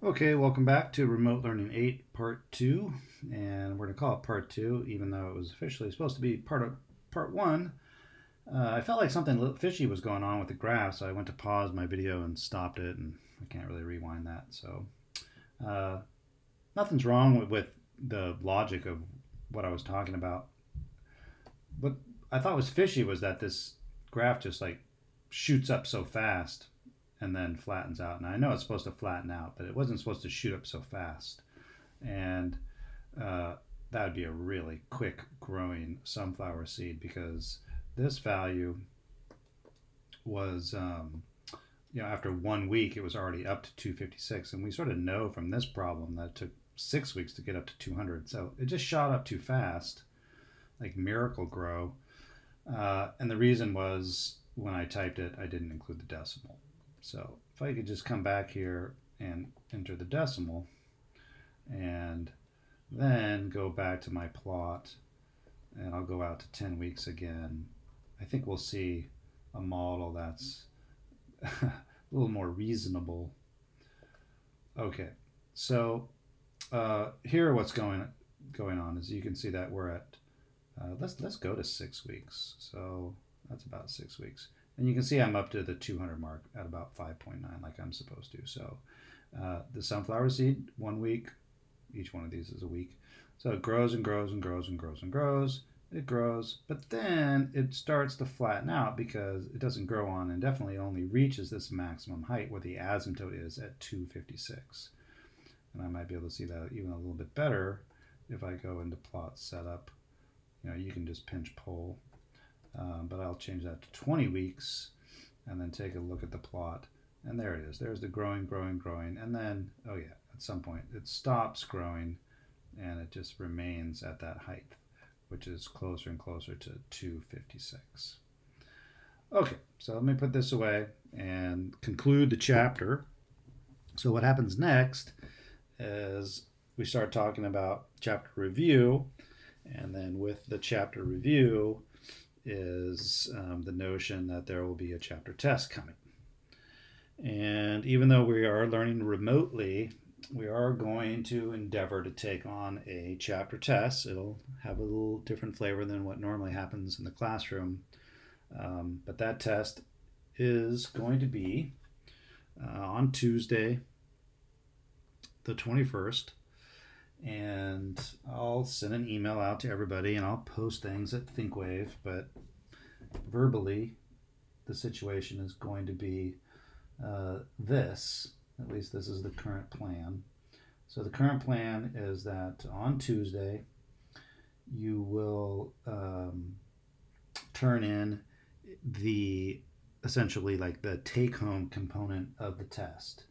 Okay, welcome back to Remote Learning 8, Part 2. And we're going to call it Part 2, even though it was officially supposed to be Part 1. I felt like something a little fishy was going on with the graph, so I went to pause my video and stopped it, and I can't really rewind that. So uh, nothing's wrong with the logic of what I was talking about. What I thought was fishy was that this graph just like shoots up so fast and then flattens out. And I know it's supposed to flatten out, but it wasn't supposed to shoot up so fast. And uh, that would be a really quick growing sunflower seed because this value was, after 1 week, it was already up to 256. And we sort of know from this problem that it took 6 weeks to get up to 200. So it just shot up too fast, like Miracle Grow. And the reason was when I typed it, I didn't include the decimal. So if I could just come back here and enter the decimal and then go back to my plot, and I'll go out to 10 weeks again, I think we'll see a model that's a little more reasonable. Okay, so here what's going on is you can see that we're at let's go to 6 weeks. So that's about 6 weeks. And you can see I'm up to the 200 mark at about 5.9 like I'm supposed to. So the sunflower seed, 1 week, each one of these is a week. So it grows and grows and grows and grows and grows. It grows, but then it starts to flatten out because it doesn't grow on indefinitely. It only reaches this maximum height where the asymptote is at 256. And I might be able to see that even a little bit better if I go into plot setup. You can just pinch pull, but I'll change that to 20 weeks and then take a look at the plot. And there it is. There's the growing, growing, growing. And then, oh yeah, at some point it stops growing and it just remains at that height, which is closer and closer to 256. Okay, so let me put this away and conclude the chapter. So what happens next is we start talking about chapter review. And then with the chapter review is the notion that there will be a chapter test coming. And even though we are learning remotely, we are going to endeavor to take on a chapter test. It'll have a little different flavor than what normally happens in the classroom. But that test is going to be on Tuesday, the 21st. And I'll send an email out to everybody and I'll post things at ThinkWave, but verbally the situation is going to be this. At least this is the current plan. So the current plan is that on Tuesday you will turn in the essentially like the take-home component of the test,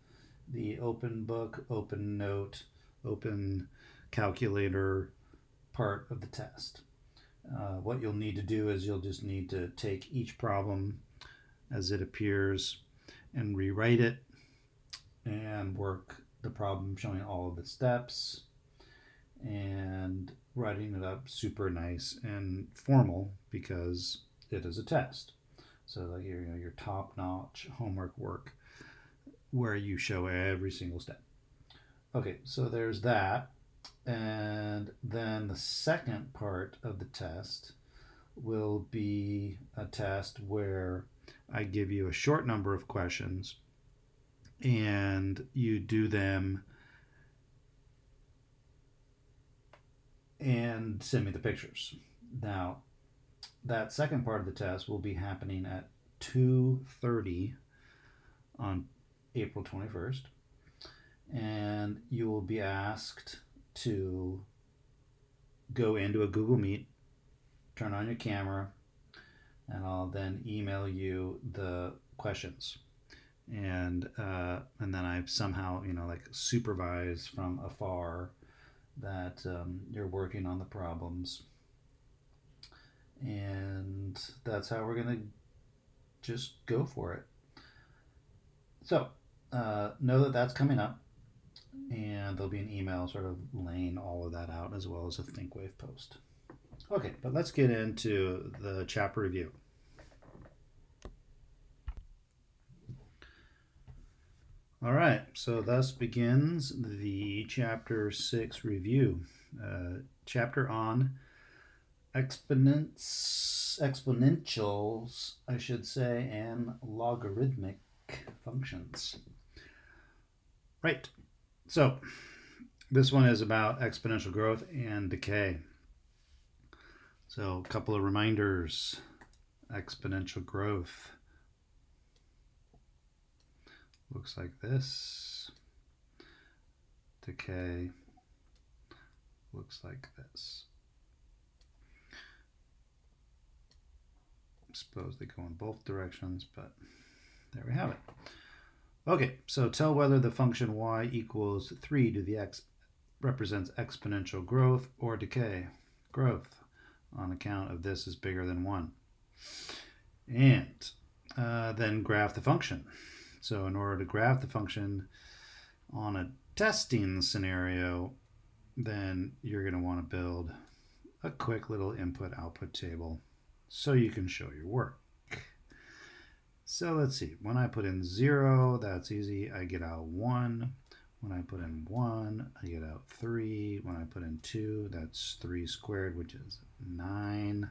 the open book, open note, open calculator part of the test. What you'll need to do is you'll just need to take each problem as it appears and rewrite it and work the problem showing all of the steps and writing it up super nice and formal because it is a test. So like your top-notch homework work where you show every single step. Okay, so there's that. And then the second part of the test will be a test where I give you a short number of questions and you do them and send me the pictures. Now, that second part of the test will be happening at 2:30 on April 21st. And you will be asked to go into a Google Meet, turn on your camera, and I'll then email you the questions. And then I somehow, like supervise from afar that you're working on the problems. And that's how we're going to just go for it. So know that that's coming up. And there'll be an email sort of laying all of that out as well as a ThinkWave post. Okay, but let's get into the chapter review. All right, so thus begins the Chapter 6 review. Chapter on exponentials, I should say, and logarithmic functions. Right, so this one is about exponential growth and decay. So a couple of reminders. Exponential growth looks like this. Decay looks like this. I suppose they go in both directions, but there we have it. Okay, so tell whether the function y equals 3 to the x represents exponential growth or decay. Growth on account of this is bigger than 1. And then graph the function. So in order to graph the function on a testing scenario, then you're going to want to build a quick little input-output table so you can show your work. So let's see. When I put in 0, that's easy. I get out 1. When I put in 1, I get out 3. When I put in 2, that's 3 squared, which is 9.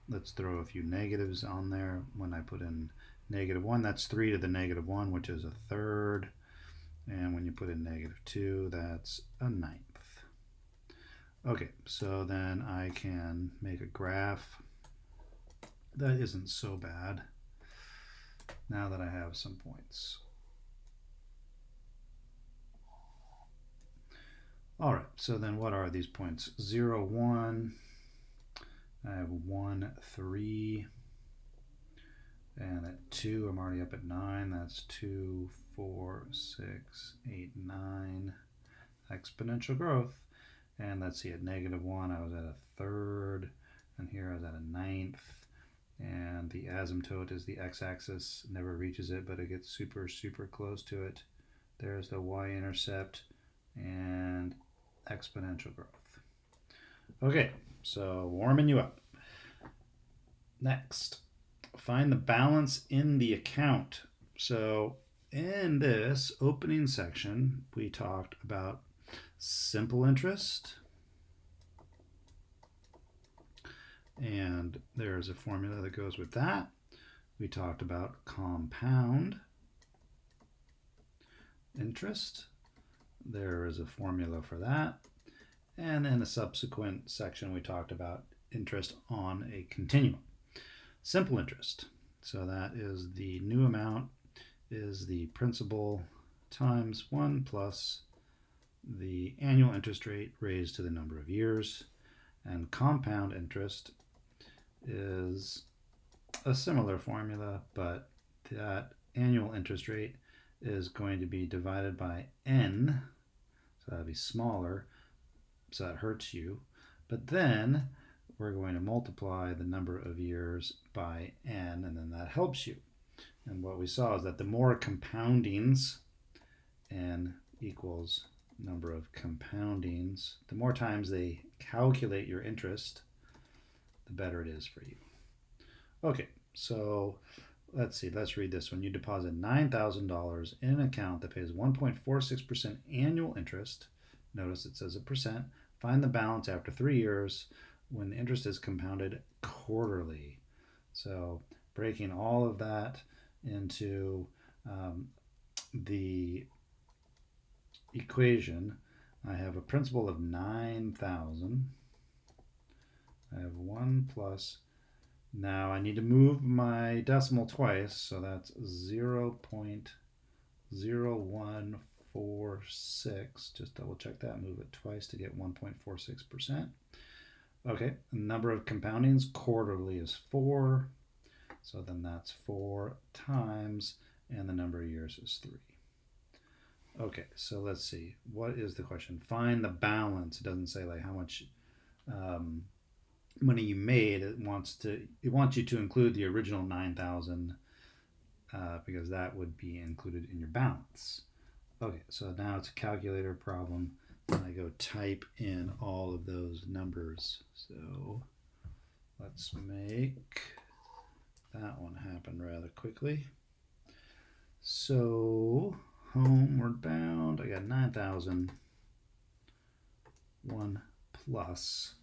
Let's throw a few negatives on there. When I put in negative 1, that's 3 to the negative 1, which is a third. And when you put in negative 2, that's a ninth. Okay, so then I can make a graph. That isn't so bad now that I have some points. All right, so then what are these points? 0, 1. I have 1, 3. And at 2, I'm already up at 9. That's 2, 4, 6, 8, 9. Exponential growth. And let's see, at negative 1, I was at a third. And here I was at a ninth. And the asymptote is the x-axis. Never reaches it, but it gets super, super close to it. There's the y-intercept and exponential growth. Okay, so warming you up. Next, find the balance in the account. So in this opening section, we talked about simple interest. And there's a formula that goes with that. We talked about compound interest. There is a formula for that. And in a subsequent section, we talked about interest on a continuum. Simple interest. So that is the new amount is the principal times 1 plus the annual interest rate raised to the number of years. And compound interest is a similar formula, but that annual interest rate is going to be divided by n, so that'll be smaller, so that hurts you. But then we're going to multiply the number of years by n, and then that helps you. And what we saw is that the more compoundings, n equals number of compoundings, the more times they calculate your interest, the better it is for you. Okay, so let's see, let's read this one. You deposit $9,000 in an account that pays 1.46% annual interest. Notice it says a percent. Find the balance after 3 years when the interest is compounded quarterly. So breaking all of that into the equation, I have a principal of 9,000. I have 1 plus. Now I need to move my decimal twice, so that's 0.0146. Just double check that, move it twice to get 1.46%. Okay, the number of compoundings quarterly is 4. So then that's 4 times, and the number of years is 3. Okay, so let's see. What is the question? Find the balance. It doesn't say like how much money you made. It wants you to include the original 9,000 because that would be included in your balance. Okay, so now it's a calculator problem. And I go type in all of those numbers. So let's make that one happen rather quickly. So homeward bound. I got 9,000. 1 plus.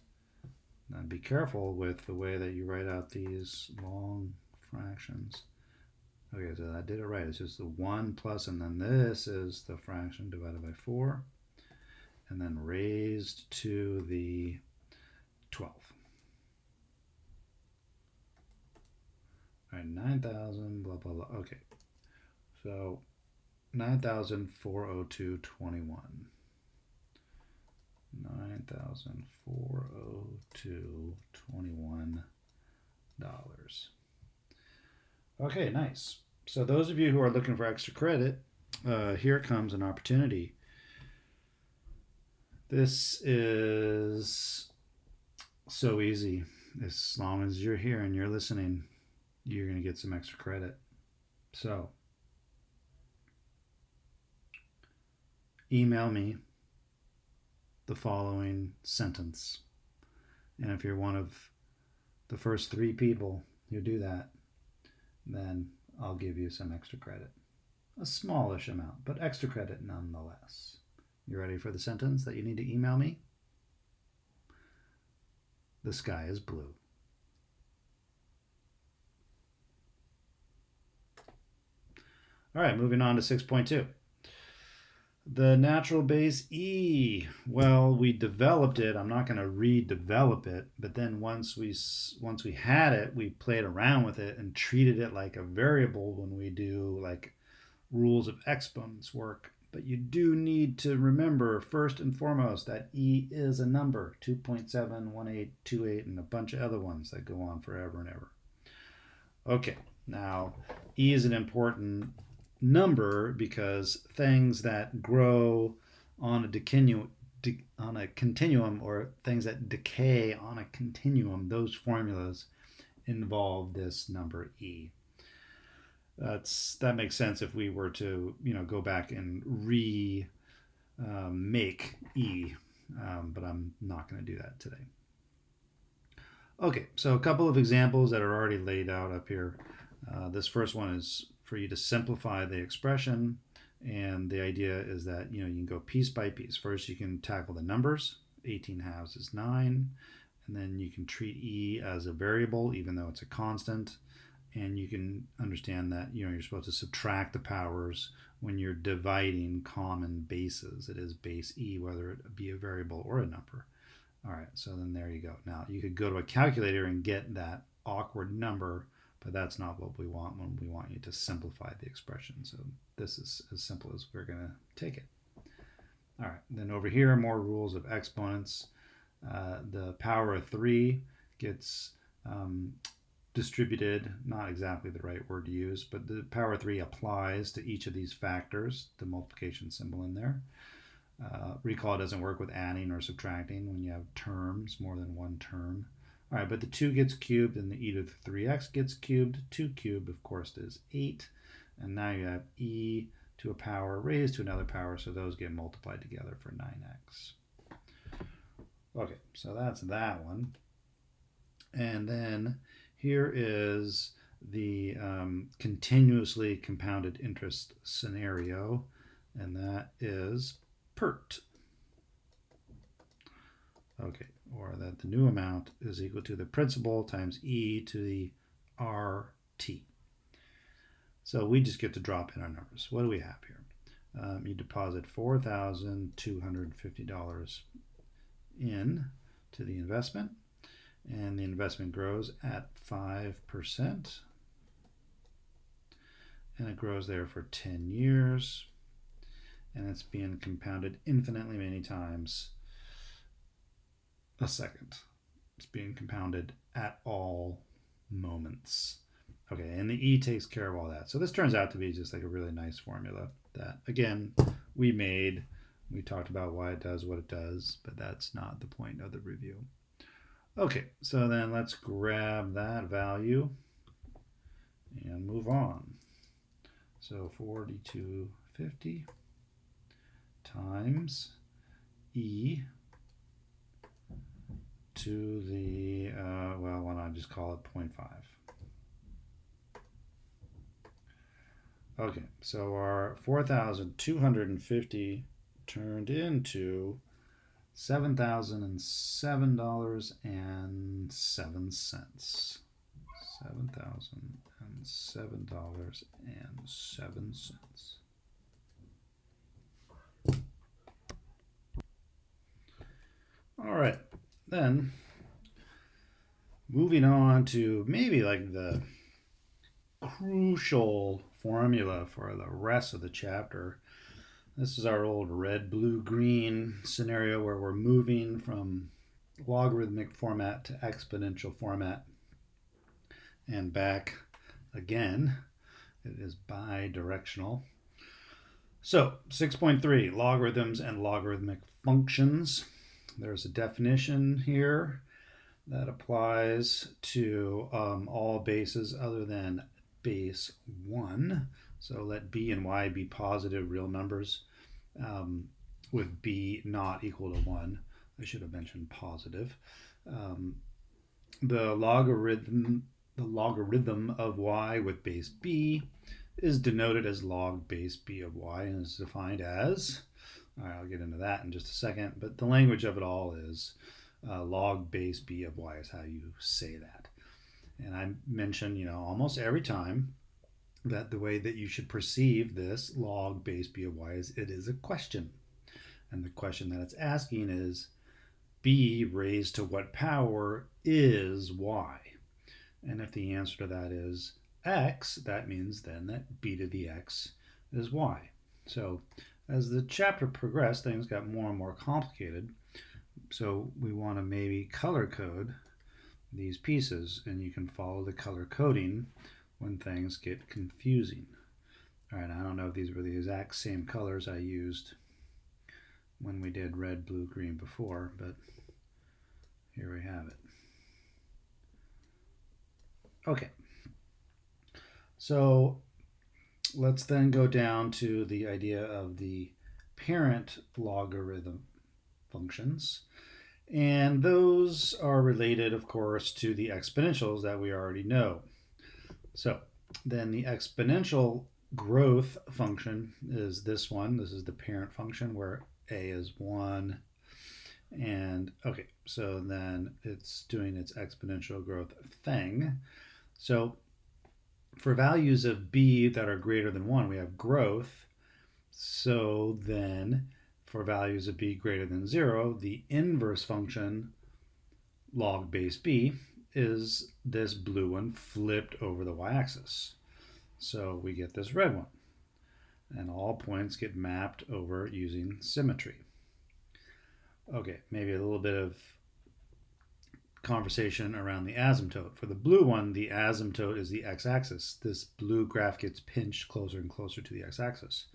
Now be careful with the way that you write out these long fractions. Okay, so I did it right. It's just the 1 plus, and then this is the fraction divided by 4, and then raised to the 12. All right, 9,000, blah, blah, blah. Okay, so 9,402.21. 9,402.21 dollars. Okay, nice. So those of you who are looking for extra credit, here comes an opportunity. This is so easy. As long as you're here and you're listening, you're going to get some extra credit. So email me the following sentence. And if you're one of the first 3 people who do that, then I'll give you some extra credit. A smallish amount, but extra credit nonetheless. You ready for the sentence that you need to email me? The sky is blue. All right, moving on to 6.2. The natural base E. Well, we developed it. I'm not going to redevelop it, but then once we had it, we played around with it and treated it like a variable when we do like rules of exponents work. But you do need to remember first and foremost that E is a number, 2.71828, and a bunch of other ones that go on forever and ever. Okay, now E is an important number because things that grow on a continuum or things that decay on a continuum, those formulas involve this number E. That makes sense if we were to go back and make E, but I'm not going to do that today. Okay, so a couple of examples that are already laid out up here. This first one is for you to simplify the expression, and the idea is that you can go piece by piece. First, you can tackle the numbers. 18 halves is 9, and then you can treat E as a variable, even though it's a constant. And you can understand that you're supposed to subtract the powers when you're dividing common bases. It is base E, whether it be a variable or a number. All right, so then there you go. Now you could go to a calculator and get that awkward number, but that's not what we want when we want you to simplify the expression. So this is as simple as we're going to take it. All right, then over here, more rules of exponents. The power of 3 gets distributed, not exactly the right word to use, but the power of 3 applies to each of these factors, the multiplication symbol in there. Recall it doesn't work with adding or subtracting when you have terms, more than one term. All right, but the 2 gets cubed and the e to the 3x gets cubed. 2 cubed, of course, is 8. And now you have e to a power raised to another power, so those get multiplied together for 9x. Okay, so that's that one. And then here is the continuously compounded interest scenario, and that is PERT. Okay, or that the new amount is equal to the principal times e to the RT. So we just get to drop in our numbers. What do we have here? You deposit $4,250 in to the investment, and the investment grows at 5%, and it grows there for 10 years, and it's being compounded infinitely many times a second. It's being compounded at all moments. Okay, and the E takes care of all that. So this turns out to be just like a really nice formula that, again, we made. We talked about why it does what it does, but that's not the point of the review. Okay, so then let's grab that value and move on. So 4250 times E to the, well, why not just call it 0.5? Okay, so our 4,250 turned into $7,007.07. $7,007.07. All right, then moving on to maybe like the crucial formula for the rest of the chapter. This is our old red, blue, green scenario where we're moving from logarithmic format to exponential format and back again. It is bidirectional. So 6.3, logarithms and logarithmic functions. There's a definition here that applies to all bases other than base 1. So let b and y be positive real numbers with b not equal to 1. I should have mentioned positive. The logarithm of y with base b is denoted as log base b of y and is defined as, all right, I'll get into that in just a second, but the language of it all is log base b of y is how you say that. And I mention, almost every time that the way that you should perceive this log base b of y is it is a question. And the question that it's asking is b raised to what power is y? And if the answer to that is x, that means then that b to the x is y. So as the chapter progressed, things got more and more complicated. So we want to maybe color code these pieces, and you can follow the color coding when things get confusing. All right, I don't know if these were the exact same colors I used when we did red, blue, green before, but here we have it. Okay, so let's then go down to the idea of the parent logarithm functions. And those are related, of course, to the exponentials that we already know. So then the exponential growth function is this one. This is the parent function where a is 1. And okay, so then it's doing its exponential growth thing. So for values of b that are greater than 1, we have growth. So then for values of b greater than 0, the inverse function log base b is this blue one flipped over the y-axis. So we get this red one. And all points get mapped over using symmetry. Okay, maybe a little bit of conversation around the asymptote. For the blue one, the asymptote is the x-axis. This blue graph gets pinched closer and closer to the x-axis.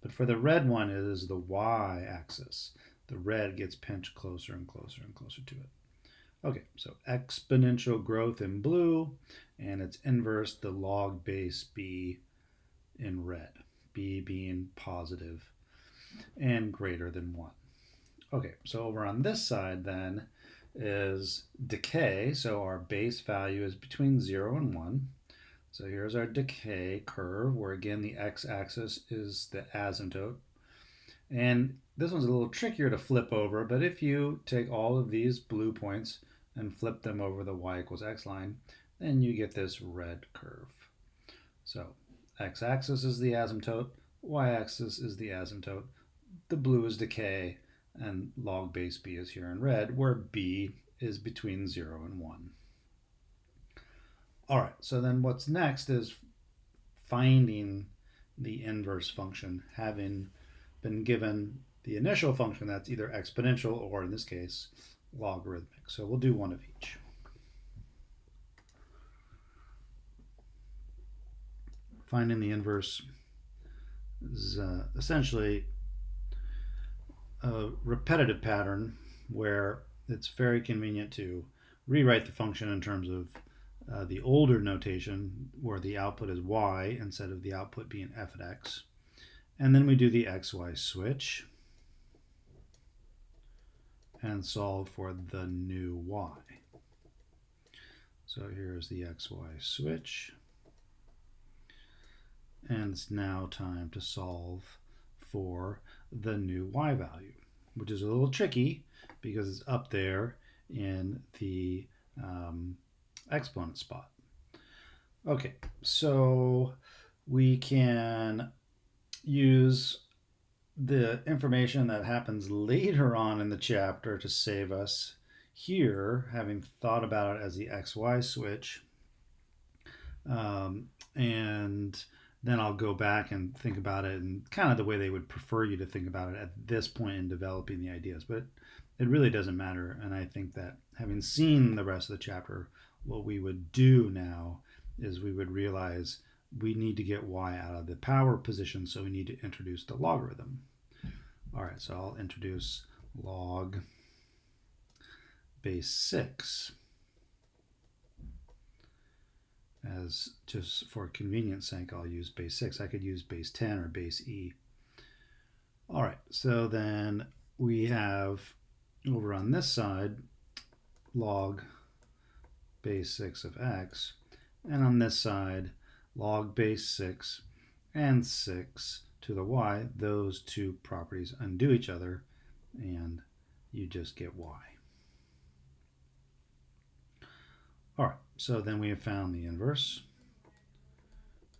But for the red one, it is the y-axis. The red gets pinched closer and closer and closer to it. Okay, so exponential growth in blue, and its inverse, the log base b in red. B being positive and greater than 1. Okay, so over on this side then is decay. So our base value is between 0 and 1. So here's our decay curve where again the x-axis is the asymptote. And this one's a little trickier to flip over, but if you take all of these blue points and flip them over the y equals x line, then you get this red curve. So x-axis is the asymptote, y-axis is the asymptote, the blue is decay, and log base b is here in red, where b is between 0 and 1. All right, so then what's next is finding the inverse function, having been given the initial function that's either exponential or, in this case, logarithmic. So we'll do one of each. Finding the inverse is essentially a repetitive pattern where it's very convenient to rewrite the function in terms of the older notation where the output is y instead of the output being f at x. And then we do the xy switch and solve for the new y. So here's the xy switch. and it's now time to solve for the new y value, which is a little tricky because it's up there in the exponent spot. Okay, so we can use the information that happens later on in the chapter to save us here, having thought about it as the XY switch. And then I'll go back and think about it in kind of the way they would prefer you to think about it at this point in developing the ideas. But it really doesn't matter. And I think that having seen the rest of the chapter, what we would do now is we would realize we need to get y out of the power position, so we need to introduce the logarithm. All right, so I'll introduce log base 6 as just for convenience sake. I'll use base 6. I could use base 10 or base e. All right, so then we have over on this side log base 6 of x, and on this side log base 6 and 6 to the y. Those two properties undo each other and you just get y. All right, so then we have found the inverse,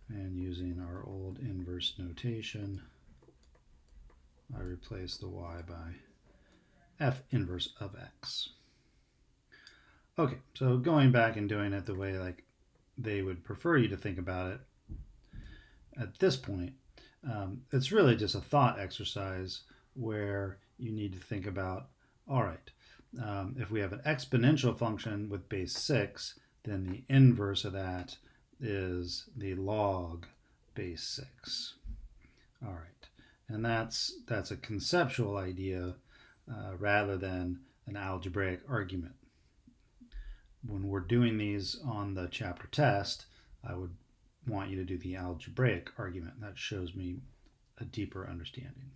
and using our old inverse notation, I replace the y by f inverse of x. Okay, so going back and doing it the way like they would prefer you to think about it at this point, it's really just a thought exercise where you need to think about, all right, if we have an exponential function with base 6, then the inverse of that is the log base 6. All right, and that's a conceptual idea rather than an algebraic argument. When we're doing these on the chapter test, I would want you to do the algebraic argument. That shows me a deeper understanding.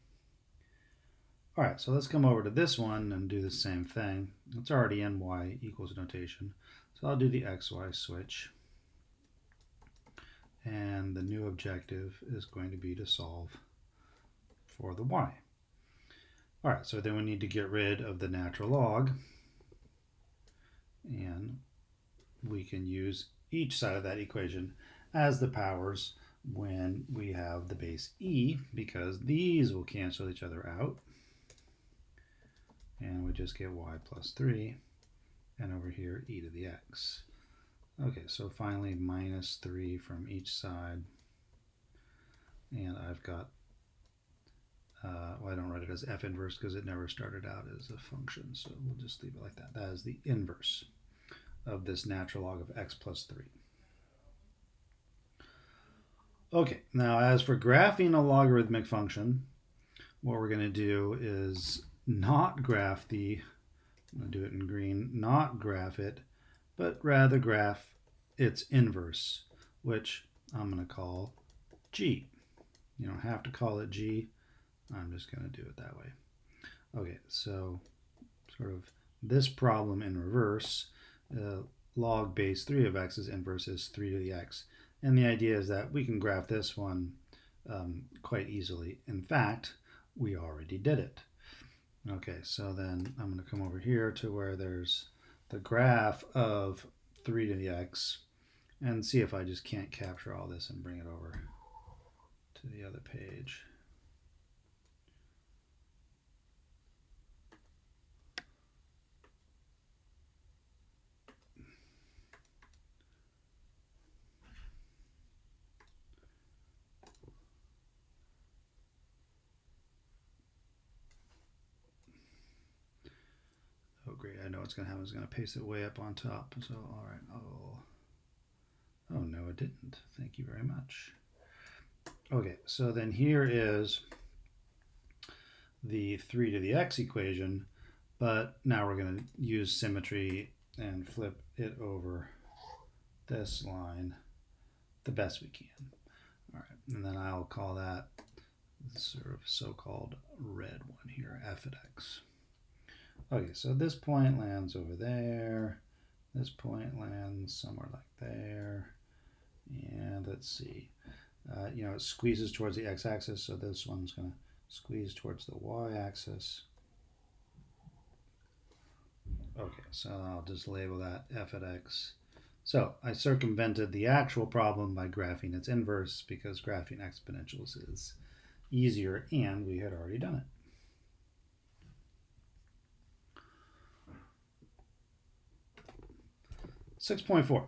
All right, so let's come over to this one and do the same thing. It's already in y equals notation. So I'll do the xy switch. And the new objective is going to be to solve for the y. All right, so then we need to get rid of the natural log. And we can use each side of that equation as the powers when we have the base e, because these will cancel each other out. And we just get y plus 3, and over here e to the x. Okay, so finally minus 3 from each side. And I've got, well, I don't write it as f inverse because it never started out as a function, so we'll just leave it like that. That is the inverse of this natural log of x plus 3. Okay, now as for graphing a logarithmic function, what we're going to do is not graph the, I'm going to do it in green, not graph it, but rather graph its inverse, which I'm going to call g. You don't have to call it g. I'm just going to do it that way. Okay, so sort of this problem in reverse, log base 3 of x's inverse is 3 to the x. And the idea is that we can graph this one quite easily. In fact, we already did it. Okay, so then I'm going to come over here to where there's the graph of 3 to the x and see if I just can't capture all this and bring it over to the other page. Oh great, I know what's going to happen. It's going to paste it way up on top. So all right, oh no it didn't. Thank you very much. Okay, so then here is the 3 to the x equation, but now we're going to use symmetry and flip it over this line the best we can. All right, and then I'll call that sort of so-called red one here, f at x. Okay, so this point lands over there. This point lands somewhere like there. And let's see. it squeezes towards the x-axis, so this one's going to squeeze towards the y-axis. Okay, so I'll just label that f at x. So I circumvented the actual problem by graphing its inverse because graphing exponentials is easier and we had already done it. 6.4.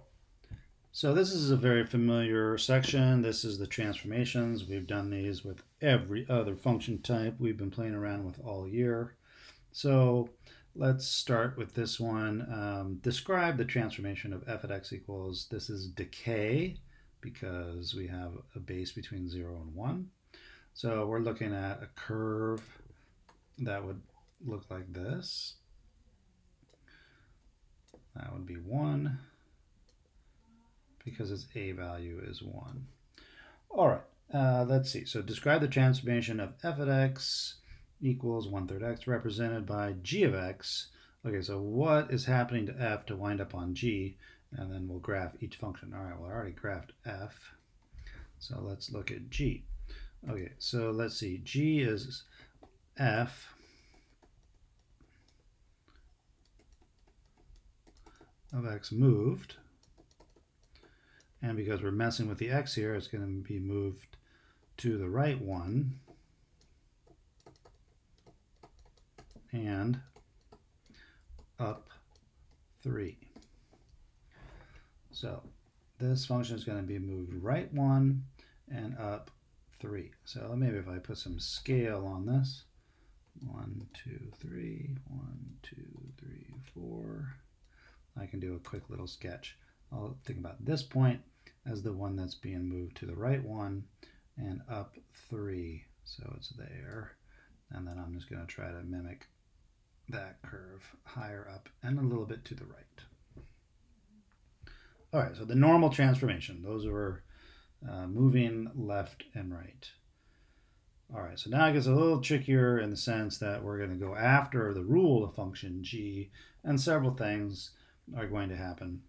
So this is a very familiar section. This is the transformations. We've done these with every other function type we've been playing around with all year. So let's start with this one. Describe the transformation of f at x equals, this is decay because we have a base between 0 and 1. So we're looking at a curve that would look like this. That would be 1 because its a value is 1. All right, let's see. So describe the transformation of f at x equals 1/3 x represented by g of x. Okay, so what is happening to f to wind up on g? And then we'll graph each function. All right, well, I already graphed f. So let's look at g. Okay, so let's see. G is f of x moved. And because we're messing with the x here, it's going to be moved to the right 1 and up 3. So this function is going to be moved right 1 and up 3. So maybe if I put some scale on this, 1, 2, 3, 1, 2, 3, 4, I can do a quick little sketch. I'll think about this point as the one that's being moved to the right 1 and up 3. So it's there. And then I'm just going to try to mimic that curve higher up and a little bit to the right. All right, so the normal transformation, those were moving left and right. All right, so now it gets a little trickier in the sense that we're going to go after the rule of function g, and several things are going to happen.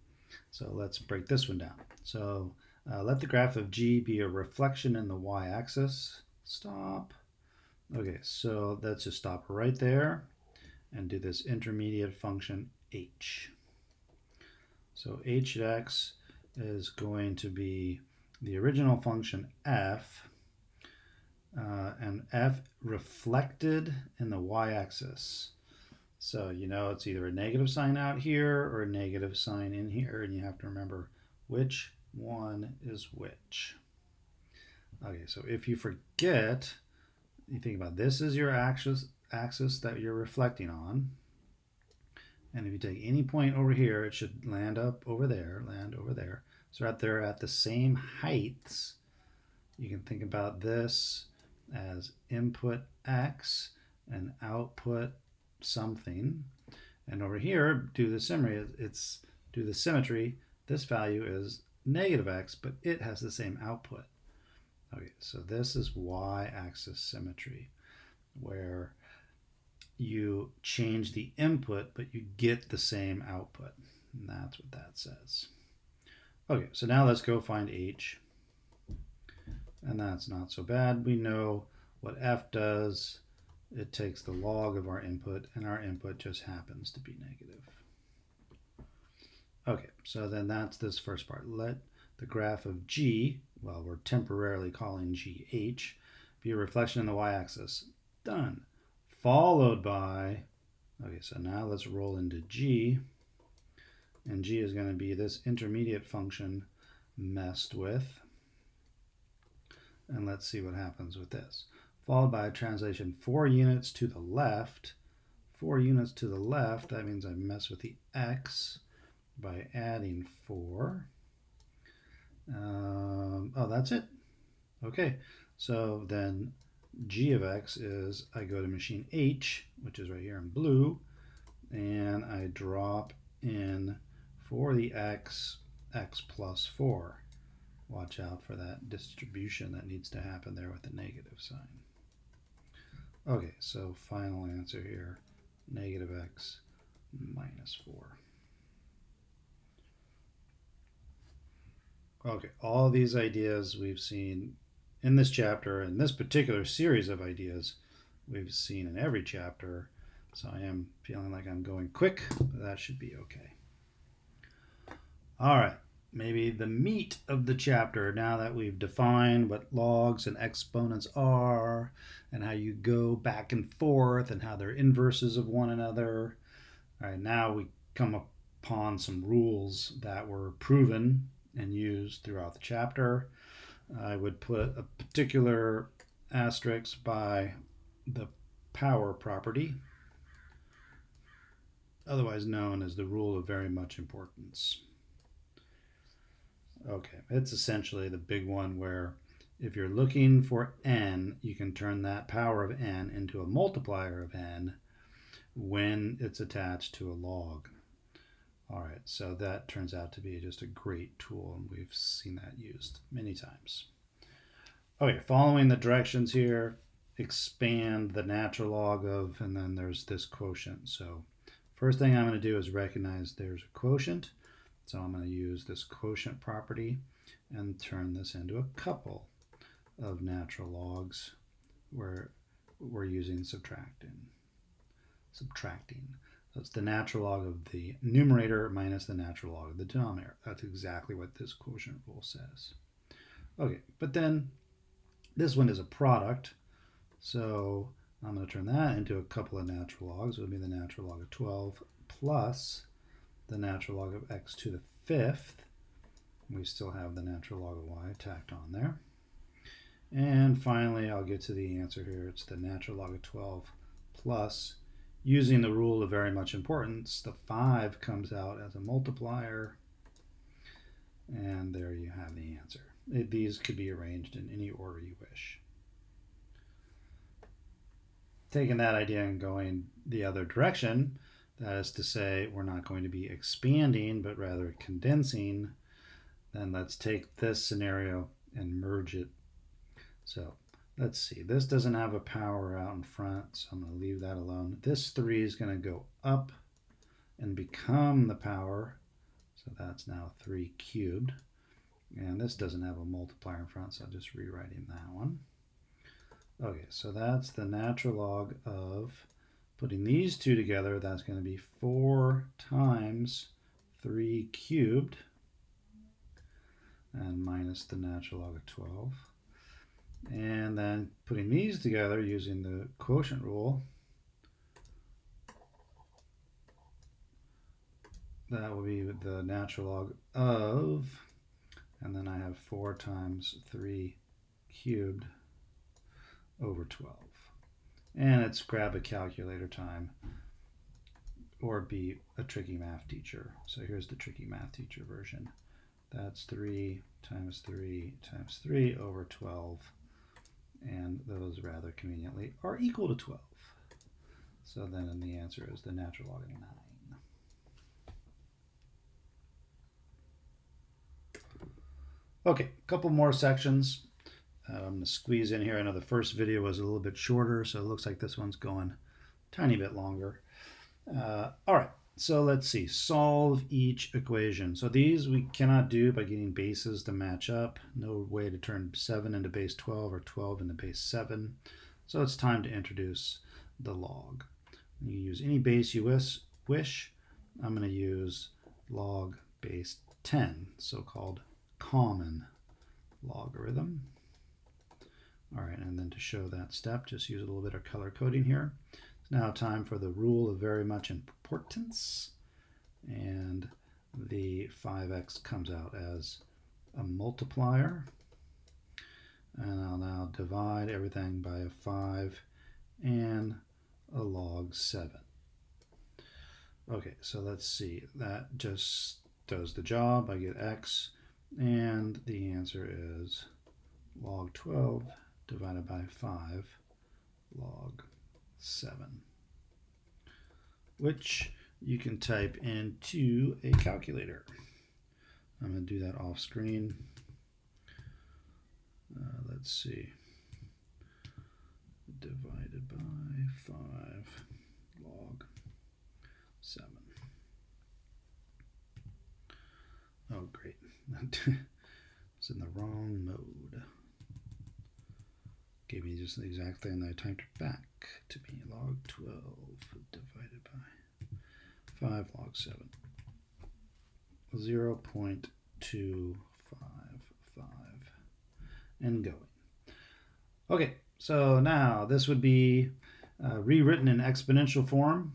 So let's break this one down. So let the graph of g be a reflection in the y-axis. Stop. Okay, so let's just stop right there and do this intermediate function h. So h at x is going to be the original function f, and f reflected in the y-axis. So it's either a negative sign out here or a negative sign in here, and you have to remember which one is which. Okay, so if you forget, you think about this is your axis that you're reflecting on. And if you take any point over here, it should land up over there, land over there. So right there at the same heights, you can think about this as input x and output something. And over here, do the symmetry, this value is negative x, but it has the same output. Okay, so this is y-axis symmetry, where you change the input, but you get the same output. And that's what that says. Okay, so now let's go find h. And that's not so bad. We know what f does. It takes the log of our input, and our input just happens to be negative. Okay, so then that's this first part. Let the graph of g, well, we're temporarily calling g h, be a reflection in the y-axis. Done. Followed by, okay, so now let's roll into g, and g is going to be this intermediate function messed with. And let's see what happens with this. Followed by a translation 4 units to the left. 4 units to the left, that means I mess with the x by adding 4. Oh, that's it. Okay, so then g of x is I go to machine h, which is right here in blue, and I drop in for the x plus 4. Watch out for that distribution that needs to happen there with the negative sign. Okay, so final answer here, negative x minus 4. Okay, all these ideas we've seen in this chapter, in this particular series of ideas, we've seen in every chapter. So I am feeling like I'm going quick, but that should be okay. All right, maybe the meat of the chapter, now that we've defined what logs and exponents are and how you go back and forth and how they're inverses of one another. All right, now we come upon some rules that were proven and used throughout the chapter. I would put a particular asterisk by the power property, otherwise known as the rule of very much importance. Okay, it's essentially the big one where if you're looking for n, you can turn that power of n into a multiplier of n when it's attached to a log. All right, so that turns out to be just a great tool, and we've seen that used many times. Okay, following the directions here, expand the natural log of, and then there's this quotient. So first thing I'm going to do is recognize there's a quotient. So I'm going to use this quotient property and turn this into a couple of natural logs where we're using subtracting. So it's the natural log of the numerator minus the natural log of the denominator. That's exactly what this quotient rule says. Okay, but then this one is a product. So I'm going to turn that into a couple of natural logs. It would be the natural log of 12 plus the natural log of x to the fifth. We still have the natural log of y tacked on there. And finally, I'll get to the answer here. It's the natural log of 12 plus, using the rule of very much importance, the 5 comes out as a multiplier. And there you have the answer. These could be arranged in any order you wish. Taking that idea and going the other direction, that is to say, we're not going to be expanding, but rather condensing, then let's take this scenario and merge it. So let's see, this doesn't have a power out in front, so I'm going to leave that alone. This 3 is going to go up and become the power, so that's now 3 cubed. And this doesn't have a multiplier in front, so I'm just rewriting that one. Okay, so that's the natural log of, putting these two together, that's going to be 4 times 3 cubed, and minus the natural log of 12. And then putting these together using the quotient rule, that will be the natural log of, and then I have 4 times 3 cubed over 12. And it's grab a calculator time or be a tricky math teacher. So here's the tricky math teacher version. That's 3 times 3 times 3 over 12. And those rather conveniently are equal to 12. So then the answer is the natural log of 9. Okay, a couple more sections. I'm going to squeeze in here. I know the first video was a little bit shorter, so it looks like this one's going a tiny bit longer. All right, so let's see. Solve each equation. So these we cannot do by getting bases to match up. No way to turn 7 into base 12 or 12 into base 7. So it's time to introduce the log. You can use any base you wish. I'm going to use log base 10, so-called common logarithm. All right, and then to show that step, just use a little bit of color coding here. It's now time for the rule of very much importance. And the 5x comes out as a multiplier. And I'll now divide everything by a 5 and a log 7. Okay, so let's see. That just does the job. I get x, and the answer is log 12 divided by 5 log 7, which you can type into a calculator. I'm going to do that off screen. Let's see. Divided by 5 log 7. Oh, great. It's in the wrong mode. Gave me just the exact thing that I typed back to me. Log 12 divided by 5 log 7. 0.255 and going. Okay, so now this would be rewritten in exponential form.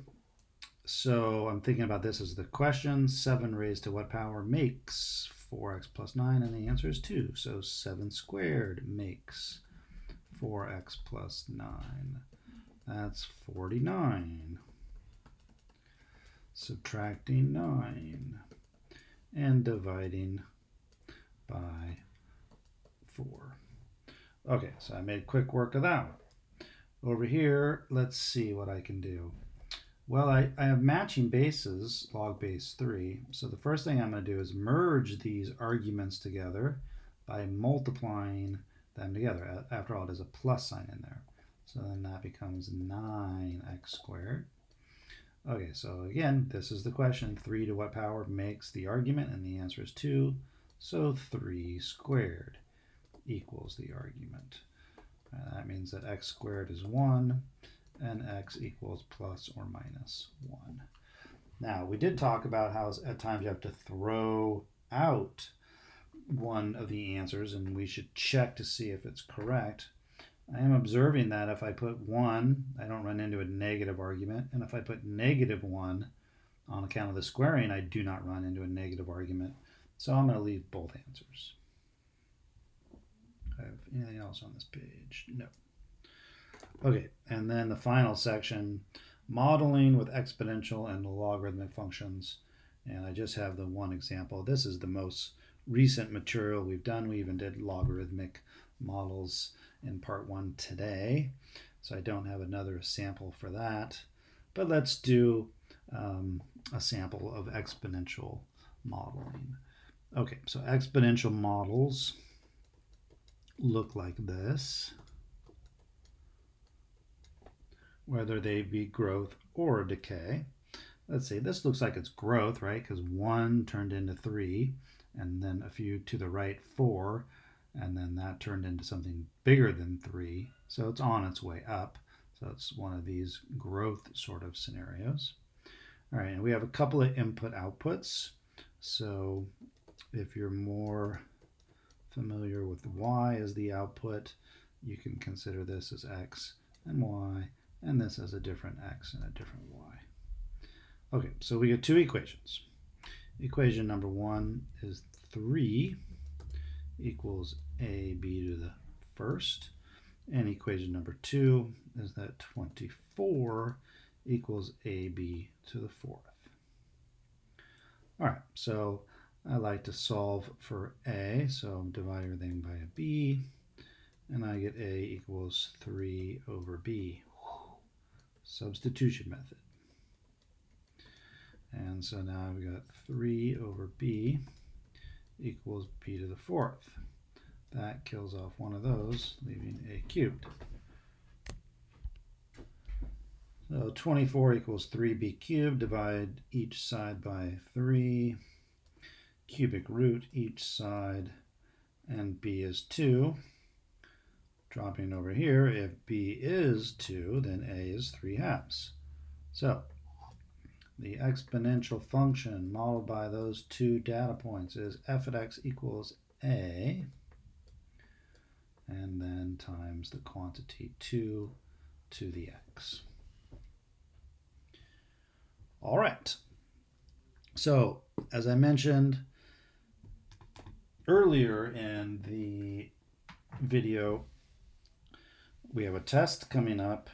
So I'm thinking about this as the question. 7 raised to what power makes 4x plus 9? And the answer is 2. So 7 squared makes 4x plus 9. That's 49. Subtracting 9 and dividing by 4. Okay, so I made quick work of that one. Over here, let's see what I can do. Well, I have matching bases, log base 3. So the first thing I'm going to do is merge these arguments together by multiplying them together. After all, there's a plus sign in there. So then that becomes 9x squared. Okay, so again, this is the question. 3 to what power makes the argument? And the answer is 2. So 3 squared equals the argument. That means that x squared is 1 and x equals plus or minus 1. Now, we did talk about how at times you have to throw out one of the answers and we should check to see if it's correct. I am observing that if I put 1, I don't run into a negative argument, and if I put negative 1 on account of the squaring, I do not run into a negative argument. So I'm going to leave both answers. I have anything else on this page? No. Okay, and then the final section, modeling with exponential and logarithmic functions. And I just have the one example. This is the most recent material we've done. We even did logarithmic models in part 1 today. So I don't have another sample for that. But let's do a sample of exponential modeling. Okay, so exponential models look like this, whether they be growth or decay. Let's see, this looks like it's growth, right? Because 1 turned into 3, and then a few to the right, 4, and then that turned into something bigger than 3. So it's on its way up. So it's one of these growth sort of scenarios. All right, and we have a couple of input outputs. So if you're more familiar with y as the output, you can consider this as x and y, and this as a different x and a different y. Okay, so we get two equations. Equation number 1 is 3 equals ab to the first, and equation number 2 is that 24 equals ab to the fourth. All right, so I like to solve for a, so divide everything by a b, and I get a equals 3 over b. Substitution method. And so now we've got 3 over b equals b to the fourth. That kills off one of those, leaving a cubed. So 24 equals 3b cubed. Divide each side by 3. Cubic root each side, and b is 2. Dropping over here, if b is 2, then a is 3/2. So the exponential function modeled by those two data points is f of x equals a, and then times the quantity 2 to the x. All right. So as I mentioned earlier in the video, we have a test coming up,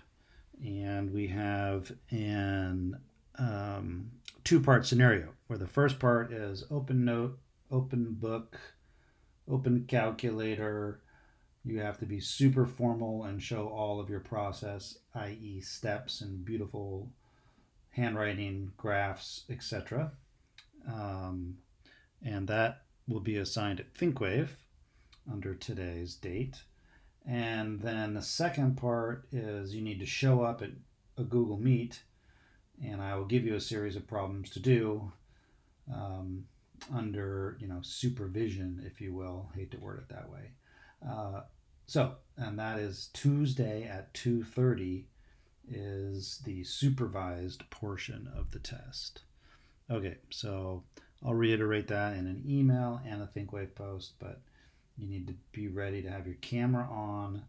and we have an two-part scenario where the first part is open note, open book, open calculator. You have to be super formal and show all of your process, i.e. steps and beautiful handwriting, graphs, etc. And that will be assigned at ThinkWave under today's date. And then the second part is you need to show up at a Google Meet, and I will give you a series of problems to do. under supervision, if you will. Hate to word it that way. Uh, and that is Tuesday at 2:30 is the supervised portion of the test. Okay, so I'll reiterate that in an email and a ThinkWave post, but you need to be ready to have your camera on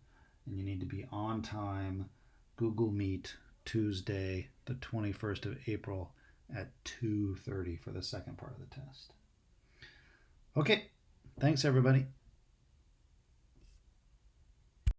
and you need to be on time. Google Meet Tuesday, the 21st of April at 2:30 for the second part of the test. Okay, thanks everybody.